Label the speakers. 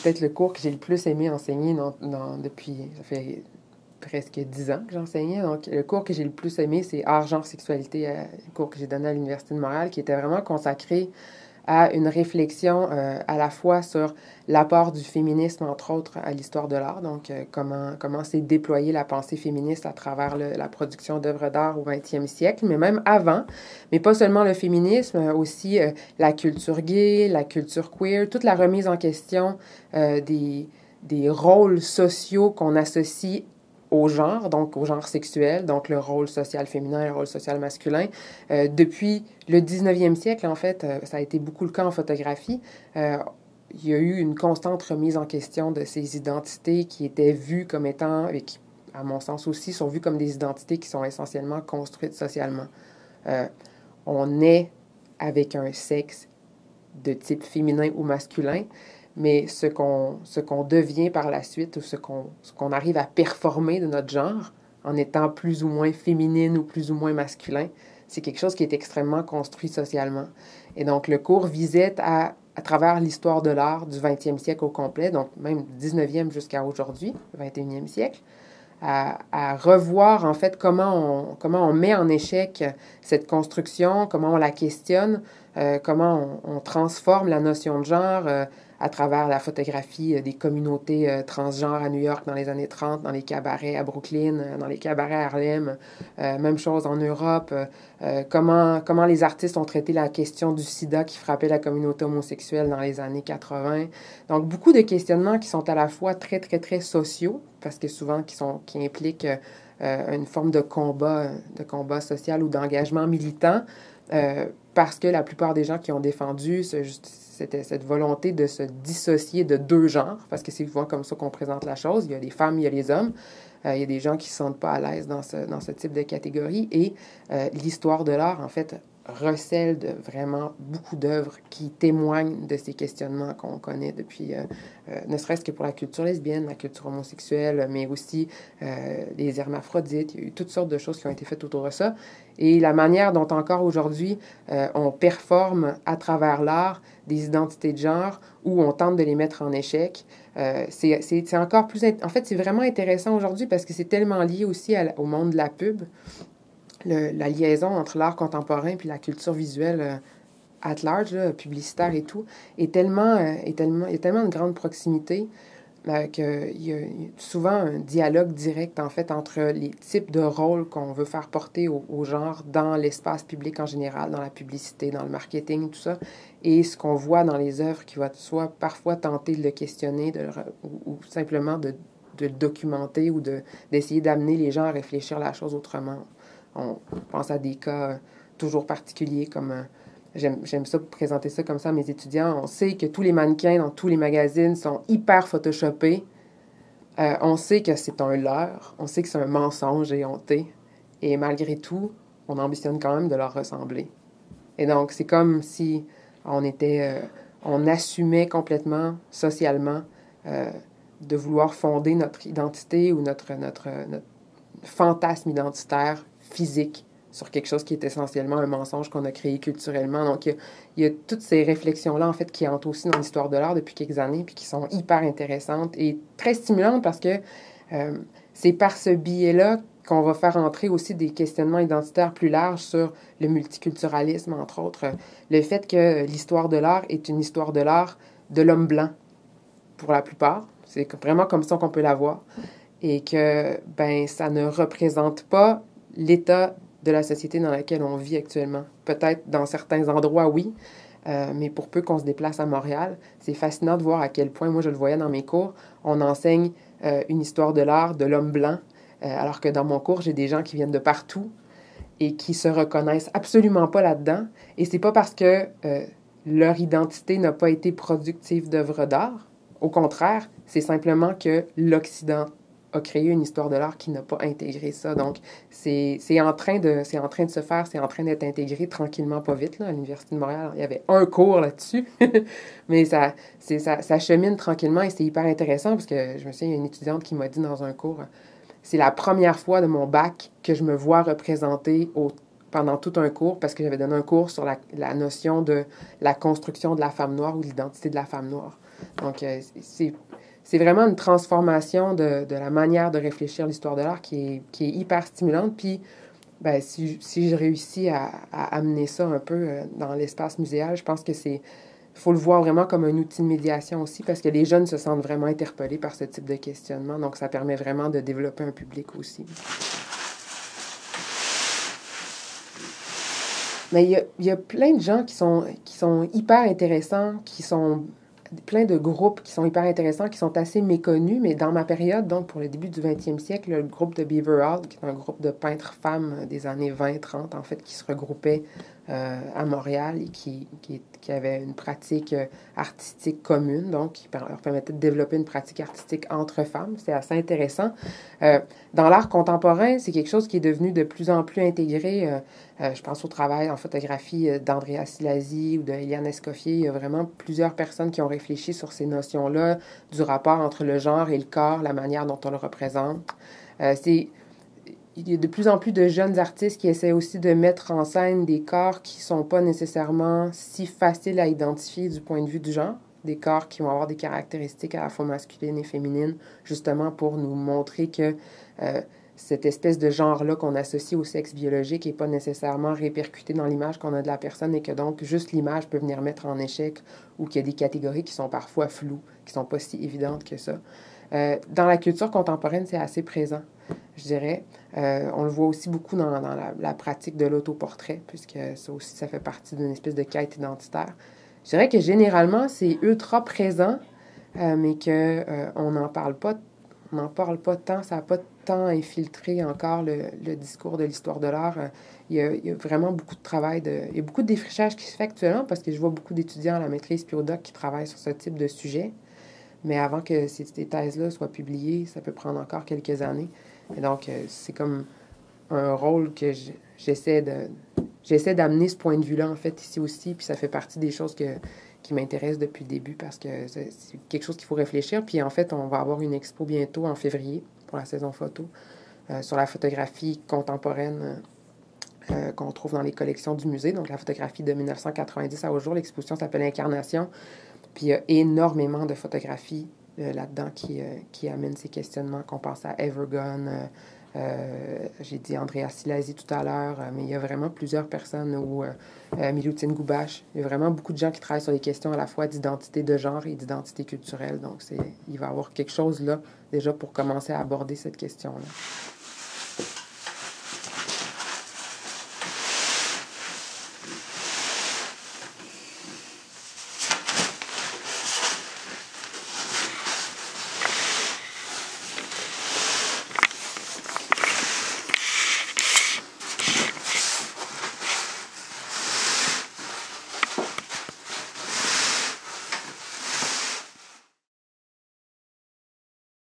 Speaker 1: peut-être le cours que j'ai le plus aimé enseigner depuis, ça fait presque 10 ans que j'enseignais. Donc, le cours que j'ai le plus aimé, c'est Art, genre, sexualité, le cours que j'ai donné à l'Université de Montréal, qui était vraiment consacré à une réflexion à la fois sur l'apport du féminisme, entre autres, à l'histoire de l'art. Donc, comment s'est déployée la pensée féministe à travers la production d'œuvres d'art au 20e siècle, mais même avant. Mais pas seulement le féminisme, aussi la culture gay, la culture queer, toute la remise en question des rôles sociaux qu'on associe au genre, donc au genre sexuel, donc le rôle social féminin et le rôle social masculin. Depuis le 19e siècle, en fait, ça a été beaucoup le cas en photographie. Il y a eu une constante remise en question de ces identités qui étaient vues comme étant, et qui, à mon sens aussi, sont vues comme des identités qui sont essentiellement construites socialement. Euh, on est avec un sexe de type féminin ou masculin, mais ce qu'on devient par la suite ou ce qu'on arrive à performer de notre genre en étant plus ou moins féminine ou plus ou moins masculin, c'est quelque chose qui est extrêmement construit socialement. Et donc, le cours visait à travers l'histoire de l'art du 20e siècle au complet, donc même du 19e jusqu'à aujourd'hui, le 21e siècle, à revoir en fait comment on met en échec cette construction, comment on la questionne, comment on transforme la notion de genre à travers la photographie des communautés transgenres à New York dans les années 30, dans les cabarets à Brooklyn, dans les cabarets à Harlem, même chose en Europe, comment les artistes ont traité la question du sida qui frappait la communauté homosexuelle dans les années 80. Donc, beaucoup de questionnements qui sont à la fois très, très, très sociaux, parce que souvent qui impliquent une forme de combat social ou d'engagement militant, parce que la plupart des gens qui ont défendu cette volonté de se dissocier de deux genres, parce que c'est souvent comme ça qu'on présente la chose, il y a les femmes, il y a les hommes, il y a des gens qui ne se sentent pas à l'aise dans ce type de catégorie, et l'histoire de l'art, en fait, recèle de vraiment beaucoup d'œuvres qui témoignent de ces questionnements qu'on connaît depuis, ne serait-ce que pour la culture lesbienne, la culture homosexuelle, mais aussi les hermaphrodites. Il y a eu toutes sortes de choses qui ont été faites autour de ça. Et la manière dont encore aujourd'hui on performe à travers l'art des identités de genre ou on tente de les mettre en échec, c'est encore plus... En fait, c'est vraiment intéressant aujourd'hui parce que c'est tellement lié aussi au monde de la pub. La liaison entre l'art contemporain puis la culture visuelle at large, là, publicitaire et tout, il y a tellement de grande proximité qu'il y a souvent un dialogue direct, en fait, entre les types de rôles qu'on veut faire porter au genre dans l'espace public en général, dans la publicité, dans le marketing, tout ça, et ce qu'on voit dans les œuvres qui va soit parfois tenter de le questionner ou simplement de le documenter ou d'essayer d'amener les gens à réfléchir la chose autrement. On pense à des cas toujours particuliers comme... J'aime ça présenter ça comme ça à mes étudiants. On sait que tous les mannequins dans tous les magazines sont hyper photoshopés. On sait que c'est un leurre. On sait que c'est un mensonge éhonté. Et malgré tout, on ambitionne quand même de leur ressembler. Et donc, c'est comme si on assumait complètement, socialement, de vouloir fonder notre identité ou notre fantasme identitaire physique sur quelque chose qui est essentiellement un mensonge qu'on a créé culturellement. Donc, il y a toutes ces réflexions-là, en fait, qui entrent aussi dans l'histoire de l'art depuis quelques années, puis qui sont hyper intéressantes et très stimulantes parce que c'est par ce biais-là qu'on va faire entrer aussi des questionnements identitaires plus larges sur le multiculturalisme, entre autres. Le fait que l'histoire de l'art est une histoire de l'art de l'homme blanc, pour la plupart. C'est vraiment comme ça qu'on peut la voir. Et que, ben, ça ne représente pas l'état de la société dans laquelle on vit actuellement. Peut-être dans certains endroits, oui, mais pour peu qu'on se déplace à Montréal, c'est fascinant de voir à quel point, moi je le voyais dans mes cours, on enseigne une histoire de l'art de l'homme blanc, alors que dans mon cours, j'ai des gens qui viennent de partout et qui se reconnaissent absolument pas là-dedans. Et c'est pas parce que leur identité n'a pas été productive d'œuvres d'art. Au contraire, c'est simplement que l'Occident a créé une histoire de l'art qui n'a pas intégré ça. Donc, c'est en train de se faire, c'est en train d'être intégré tranquillement, pas vite, là, à l'Université de Montréal. Il y avait un cours là-dessus, mais ça chemine tranquillement et c'est hyper intéressant parce que je me souviens, il y a une étudiante qui m'a dit dans un cours, c'est la première fois de mon bac que je me vois représenter pendant tout un cours, parce que j'avais donné un cours sur la notion de la construction de la femme noire ou l'identité de la femme noire. Donc, c'est vraiment une transformation de la manière de réfléchir l'histoire de l'art qui est hyper stimulante. Puis, ben, si je réussis à amener ça un peu dans l'espace muséal, je pense que c'est... faut le voir vraiment comme un outil de médiation aussi, parce que les jeunes se sentent vraiment interpellés par ce type de questionnement. Donc, ça permet vraiment de développer un public aussi. Mais il y a plein de gens qui sont hyper intéressants, qui sont plein de groupes qui sont hyper intéressants, qui sont assez méconnus, mais dans ma période, donc pour le début du 20e siècle, le groupe de Beaver Hall, qui est un groupe de peintres femmes des années 20-30, en fait, qui se regroupaient à Montréal et qui avaient une pratique artistique commune, donc qui leur permettait de développer une pratique artistique entre femmes. C'est assez intéressant. Dans l'art contemporain, c'est quelque chose qui est devenu de plus en plus intégré. Je pense au travail en photographie d'Andrea Silasi ou de Eliane Escoffier. Il y a vraiment plusieurs personnes qui ont réfléchi sur ces notions-là, du rapport entre le genre et le corps, la manière dont on le représente. Il y a de plus en plus de jeunes artistes qui essaient aussi de mettre en scène des corps qui ne sont pas nécessairement si faciles à identifier du point de vue du genre. Des corps qui vont avoir des caractéristiques à la fois masculines et féminines, justement pour nous montrer que cette espèce de genre-là qu'on associe au sexe biologique n'est pas nécessairement répercuté dans l'image qu'on a de la personne et que donc juste l'image peut venir mettre en échec ou qu'il y a des catégories qui sont parfois floues, qui ne sont pas si évidentes que ça. Dans la culture contemporaine, c'est assez présent, je dirais. On le voit aussi beaucoup dans la pratique de l'autoportrait, puisque ça aussi, ça fait partie d'une espèce de quête identitaire. Je dirais que généralement, c'est ultra présent, mais qu'on n'en parle pas. On n'en parle pas tant, ça n'a pas tant infiltré encore le discours de l'histoire de l'art. Il y a vraiment beaucoup de travail, il y a beaucoup de défrichage qui se fait actuellement parce que je vois beaucoup d'étudiants à la maîtrise puis au doc qui travaillent sur ce type de sujet. Mais avant que ces thèses-là soient publiées, ça peut prendre encore quelques années. Et donc, c'est comme un rôle que j'essaie d'amener ce point de vue-là, en fait, ici aussi. Puis ça fait partie des choses qui m'intéressent depuis le début parce que c'est quelque chose qu'il faut réfléchir. Puis en fait, on va avoir une expo bientôt en février pour la saison photo sur la photographie contemporaine qu'on trouve dans les collections du musée. Donc, la photographie de 1990 à aujourd'hui. L'exposition s'appelle Incarnation. Puis il y a énormément de photographies là-dedans qui amènent ces questionnements, qu'on pense à Evergone, j'ai dit Andrea Silasi tout à l'heure, mais il y a vraiment plusieurs personnes, ou Miloutine Goubache. Il y a vraiment beaucoup de gens qui travaillent sur les questions à la fois d'identité de genre et d'identité culturelle. Donc, il va y avoir quelque chose là, déjà, pour commencer à aborder cette question-là.